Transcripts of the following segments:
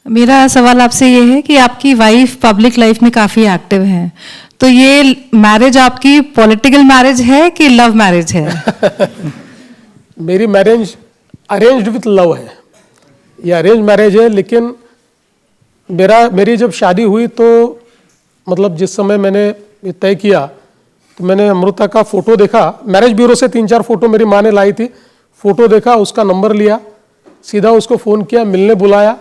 मेरा सवाल आपसे ये है कि आपकी वाइफ पब्लिक लाइफ में काफ़ी एक्टिव है, तो ये मैरिज आपकी पॉलिटिकल मैरिज है कि लव मैरिज है? मेरी मैरिज अरेंज्ड विथ लव है, ये अरेंज मैरिज है। लेकिन मेरी जब शादी हुई तो मतलब जिस समय मैंने ये तय किया तो मैंने अमृता का फ़ोटो देखा, मैरिज ब्यूरो से 3-4 फ़ोटो मेरी माँ ने लाई थी, फ़ोटो देखा, उसका नंबर लिया, सीधा उसको फ़ोन किया, मिलने बुलाया।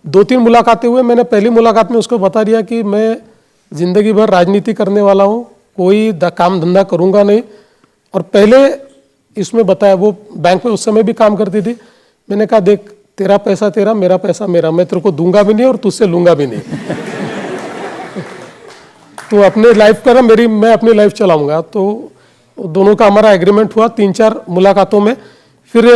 2-3 मुलाकातें हुए। मैंने पहली मुलाकात में उसको बता दिया कि मैं ज़िंदगी भर राजनीति करने वाला हूँ, कोई काम धंधा करूँगा नहीं। और पहले इसमें बताया, वो बैंक में उस समय भी काम करती थी। मैंने कहा देख, तेरा पैसा तेरा, मेरा पैसा मेरा, मैं तेरे को दूंगा भी नहीं और तुझसे लूँगा भी नहीं। तो अपने लाइफ कर, मैं अपनी लाइफ चलाऊँगा। तो दोनों का हमारा एग्रीमेंट हुआ 3-4 मुलाकातों में। फिर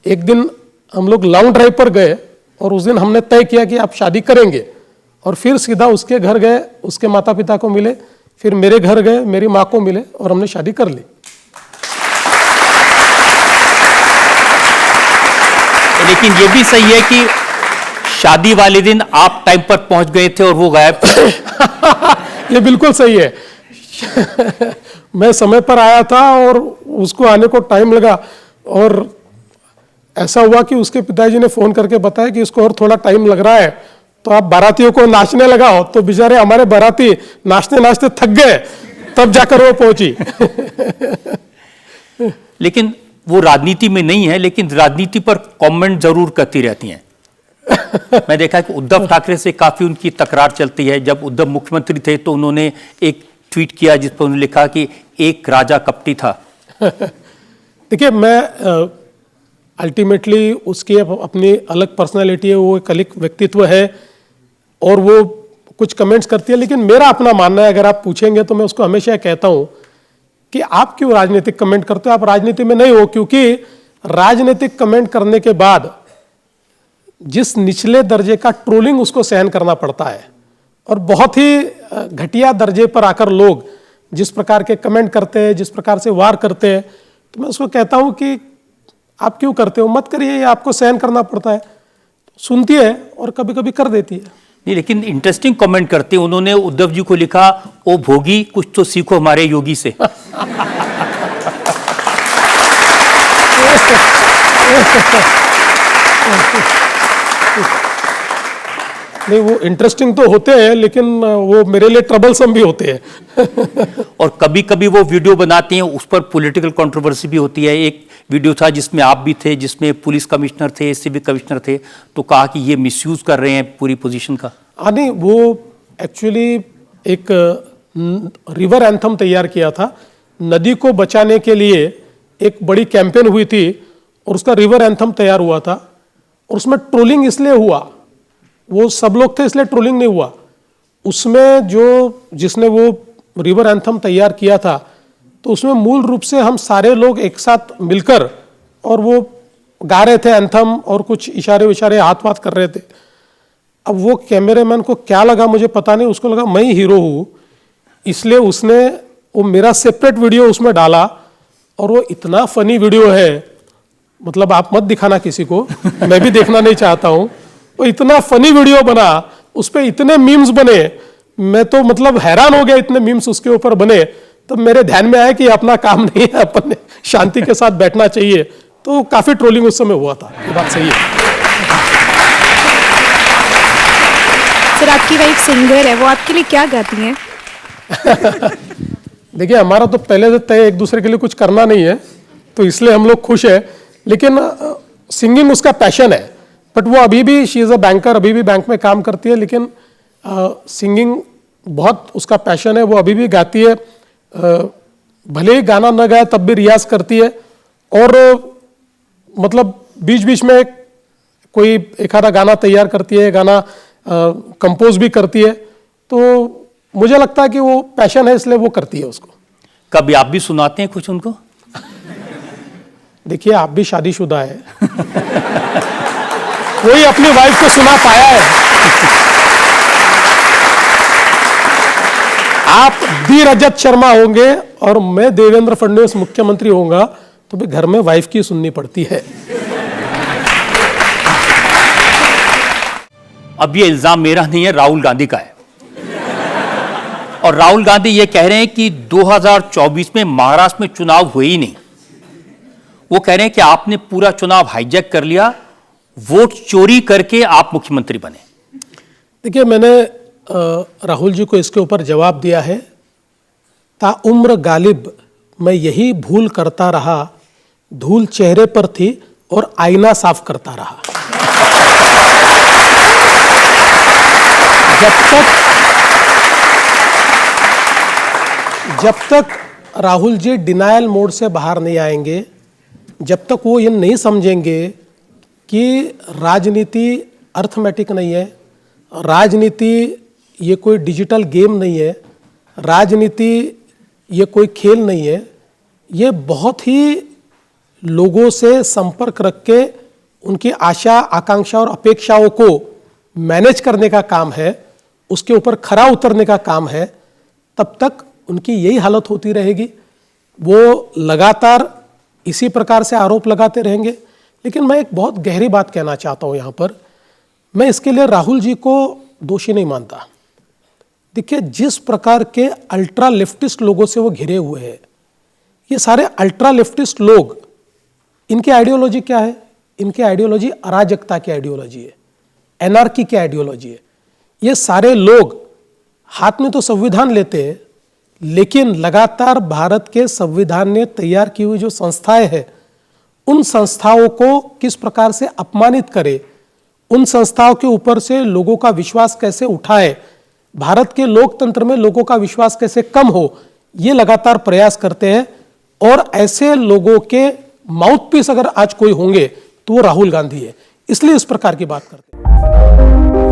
एक दिन हम लोग लॉन्ग ड्राइव पर गए और उस दिन हमने तय किया कि आप शादी करेंगे। और फिर सीधा उसके घर गए, उसके माता पिता को मिले, फिर मेरे घर गए, मेरी माँ को मिले और हमने शादी कर ली। लेकिन ये भी सही है कि शादी वाले दिन आप टाइम पर पहुंच गए थे और वो गायब थे। ये बिल्कुल सही है। मैं समय पर आया था और उसको आने को टाइम लगा। और ऐसा हुआ कि उसके पिताजी ने फोन करके बताया कि इसको और थोड़ा टाइम लग रहा है, तो आप बारातियों को नाचने लगाओ। तो बेचारे हमारे बाराती नाचते नाचते थक गए, तब जाकर वो पहुंची। लेकिन वो राजनीति में नहीं है, लेकिन राजनीति पर कमेंट जरूर करती रहती हैं। मैं देखा कि उद्धव ठाकरे से काफी उनकी तकरार चलती है। जब उद्धव मुख्यमंत्री थे तो उन्होंने एक ट्वीट किया जिस पर उन्होंने लिखा कि एक राजा कपटी था। देखिए, मैं अल्टीमेटली उसकी अपनी अलग पर्सनालिटी है, वो एक अलग व्यक्तित्व है और वो कुछ कमेंट्स करती है। लेकिन मेरा अपना मानना है, अगर आप पूछेंगे तो मैं उसको हमेशा कहता हूं कि आप क्यों राजनीतिक कमेंट करते हो, आप राजनीति में नहीं हो। क्योंकि राजनीतिक कमेंट करने के बाद जिस निचले दर्जे का ट्रोलिंग उसको सहन करना पड़ता है, और बहुत ही घटिया दर्जे पर आकर लोग जिस प्रकार के कमेंट करते हैं, जिस प्रकार से वार करते हैं, तो मैं उसको कहता हूं कि आप क्यों करते हो, मत करिए, ये आपको सहन करना पड़ता है। सुनती है और कभी कभी कर देती है। नहीं, लेकिन इंटरेस्टिंग कमेंट करते हैं। उन्होंने उद्धव जी को लिखा, ओ भोगी कुछ तो सीखो हमारे योगी से। नहीं, वो इंटरेस्टिंग तो होते हैं, लेकिन वो मेरे लिए ट्रबलसम भी होते हैं। और कभी कभी वो वीडियो बनाती हैं, उस पर पॉलिटिकल कंट्रोवर्सी भी होती है। एक वीडियो था जिसमें आप भी थे, जिसमें पुलिस कमिश्नर थे, सिविक कमिश्नर थे, तो कहा कि ये मिसयूज कर रहे हैं पूरी पोजीशन का। नहीं, वो एक्चुअली एक रिवर एंथम तैयार किया था, नदी को बचाने के लिए एक बड़ी कैंपेन हुई थी और उसका रिवर एंथम तैयार हुआ था। और उसमें ट्रोलिंग इसलिए हुआ, वो सब लोग थे इसलिए ट्रोलिंग नहीं हुआ। उसमें जिसने वो रिवर एंथम तैयार किया था, तो उसमें मूल रूप से हम सारे लोग एक साथ मिलकर और वो गा रहे थे एंथम, और कुछ इशारे हाथ वाथ कर रहे थे। अब वो कैमरामैन को क्या लगा मुझे पता नहीं, उसको लगा मैं ही हीरो हूँ, इसलिए उसने वो मेरा सेपरेट वीडियो उसमें डाला। और वो इतना फनी वीडियो है, मतलब आप मत दिखाना किसी को, मैं भी देखना नहीं चाहता हूँ। वो इतना फनी वीडियो बना, उस पर इतने मीम्स बने, मैं तो मतलब हैरान हो गया, इतने मीम्स उसके ऊपर बने। तब मेरे ध्यान में आया कि अपना काम नहीं है, अपन शांति के साथ बैठना चाहिए। तो काफी ट्रोलिंग उस समय हुआ था, ये बात सही है। सर, आपकी वाइफ सिंगर है, वो आपके लिए क्या गाती हैं? देखिए, हमारा तो पहले से तय एक दूसरे के लिए कुछ करना नहीं है, तो इसलिए हम लोग खुश है। लेकिन सिंगिंग उसका पैशन है, बट वो अभी भी, शी इज़ अ बैंकर, अभी भी बैंक में काम करती है। लेकिन सिंगिंग बहुत उसका पैशन है, वो अभी भी गाती है। भले ही गाना न गाए तब भी रियाज करती है। और मतलब बीच बीच में कोई एक आधा गाना तैयार करती है, गाना कंपोज भी करती है। तो मुझे लगता है कि वो पैशन है, इसलिए वो करती है उसको। कभी आप भी सुनाते हैं कुछ उनको? देखिए, आप भी शादीशुदा है। कोई अपनी वाइफ को सुना पाया है? आप डी रजत शर्मा होंगे और मैं देवेंद्र फडणवीस मुख्यमंत्री होऊंगा, तो भी घर में वाइफ की सुननी पड़ती है। अब ये इल्जाम मेरा नहीं है, राहुल गांधी का है। और राहुल गांधी ये कह रहे हैं कि 2024 में महाराष्ट्र में चुनाव हुए ही नहीं। वो कह रहे हैं कि आपने पूरा चुनाव हाईजैक कर लिया, वोट चोरी करके आप मुख्यमंत्री बने। देखिए, मैंने राहुल जी को इसके ऊपर जवाब दिया है, ताउम्र गालिब मैं यही भूल करता रहा, धूल चेहरे पर थी और आईना साफ करता रहा। जब तक राहुल जी डिनायल मोड से बाहर नहीं आएंगे, जब तक वो ये नहीं समझेंगे कि राजनीति अर्थमेटिक नहीं है, राजनीति ये कोई डिजिटल गेम नहीं है, राजनीति ये कोई खेल नहीं है, ये बहुत ही लोगों से संपर्क रख के उनकी आशा आकांक्षा और अपेक्षाओं को मैनेज करने का काम है, उसके ऊपर खरा उतरने का काम है, तब तक उनकी यही हालत होती रहेगी। वो लगातार इसी प्रकार से आरोप लगाते रहेंगे। लेकिन मैं एक बहुत गहरी बात कहना चाहता हूं यहां पर, मैं इसके लिए राहुल जी को दोषी नहीं मानता। देखिए, जिस प्रकार के अल्ट्रा लेफ्टिस्ट लोगों से वो घिरे हुए हैं, ये सारे अल्ट्रा लेफ्टिस्ट लोग, इनकी आइडियोलॉजी क्या है? इनकी आइडियोलॉजी अराजकता की आइडियोलॉजी है, एनार्की की आइडियोलॉजी है। ये सारे लोग हाथ में तो संविधान लेते हैं, लेकिन लगातार भारत के संविधान ने तैयार की हुई जो संस्थाएं हैं, उन संस्थाओं को किस प्रकार से अपमानित करे, उन संस्थाओं के ऊपर से लोगों का विश्वास कैसे उठाए, भारत के लोकतंत्र में लोगों का विश्वास कैसे कम हो, ये लगातार प्रयास करते हैं। और ऐसे लोगों के माउथपीस अगर आज कोई होंगे तो वो राहुल गांधी है, इसलिए इस प्रकार की बात करते हैं।